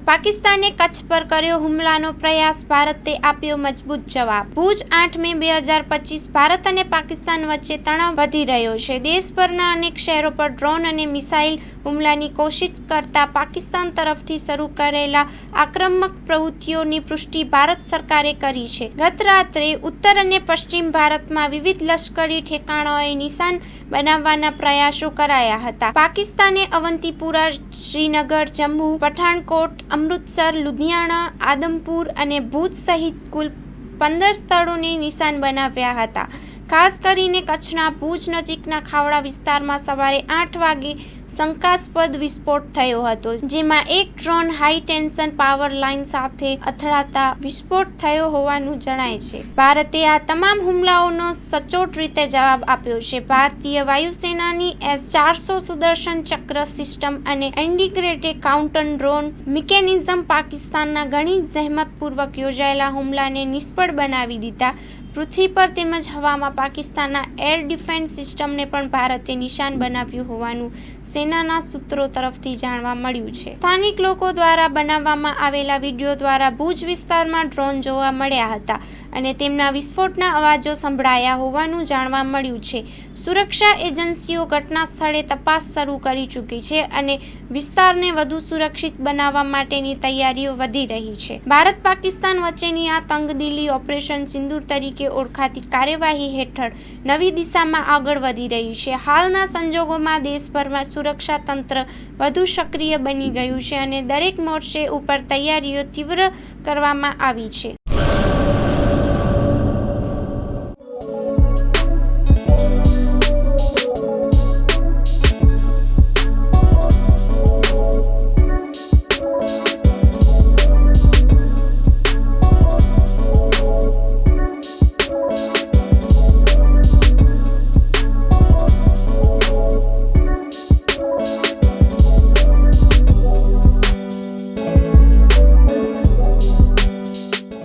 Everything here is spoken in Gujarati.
પાકિસ્તાને કચ્છ પર કર્યો હુમલાનો પ્રયાસ, ભારતે આપ્યો મજબૂત જવાબ। ભુજ 8 મે 2025 ભારત અને પાકિસ્તાન વચ્ચે તણાવ વધી રહ્યો છે। દેશભરના અનેક શહેરો પર ડ્રોન અને મિસાઇલ હુમલાની કોશિશ કરતા પાકિસ્તાન તરફથી શરૂ કરેલા આક્રમક પ્રવૃત્તિઓની પુષ્ટિ ભારત સરકારે કરી છે। ગત રાત્રે ઉત્તર અને પશ્ચિમ ભારતમાં વિવિધ લશ્કરી ઠેકાણાઓએ નિશાન બનાવવાના પ્રયાસો કરાયા હતા। પાકિસ્તાને અવંતીપુરા, શ્રીનગર, જમ્મુ, પઠાણકોટ, અમૃતસર, લુધિયાણા, આદમપુર અને ભુજ સહિત કુલ 15 સ્થળોને નિશાન બનાવ્યા હતા। ખાસ કરીને કચ્છના ભુજ નજીકના ખાવડા વિસ્તારમાં સવારે 8 વાગે શંકાસ્પદ વિસ્ફોટ થયો હતો, જેમાં એક drone high tension power line સાથે અથડાતા વિસ્ફોટ થયો હોવાનું જણાય છે। ભારતે આ તમામ હુમલાઓનો સચોટ રીતે જવાબ આપ્યો છે। ભારતીય વાયુસેનાની S-400 સુદર્શન ચક્ર સિસ્ટમ અને ઇન્ટિગ્રેટેડ કાઉન્ટર ડ્રોન મિકેનિઝમ પાકિસ્તાનના ઘણી જહેમતપૂર્વક યોજાયેલા હુમલાને નિષ્ફળ બનાવી દીધા। પૃથ્વી પર તેમજ હવામાં પાકિસ્તાનના એર ડિફેન્સ સિસ્ટમને પણ ભારતે નિશાન બનાવ્યું હોવાનું સેનાના સૂત્રો તરફથી જાણવા મળ્યું છે। સ્થાનિક લોકો દ્વારા બનાવવામાં આવેલા વિડીયો દ્વારા ભુજ વિસ્તારમાં ડ્રોન જોવા મળ્યા હતા અને તેમના વિસ્ફોટના અવાજો સંભળાયા હોવાનું જાણવા મળ્યું છે। સુરક્ષા એજન્સીઓ ઘટના સ્થળે તપાસ શરૂ કરી ચૂકી છે અને વિસ્તારને વધુ સુરક્ષિત બનાવવા માટેની તૈયારીઓ વધી રહી છે। ભારત પાકિસ્તાન વચ્ચેની આ તંગદિલી ઓપરેશન સિંદૂર તરીકે ઓળખાતી કાર્યવાહી હેઠળ નવી દિશામાં આગળ વધી રહી છે। હાલના સંજોગોમાં દેશભરમાં સુરક્ષા તંત્ર વધુ સક્રિય બની ગયું છે અને દરેક મોરચે ઉપર તૈયારીઓ તીવ્ર કરવામાં આવી છે।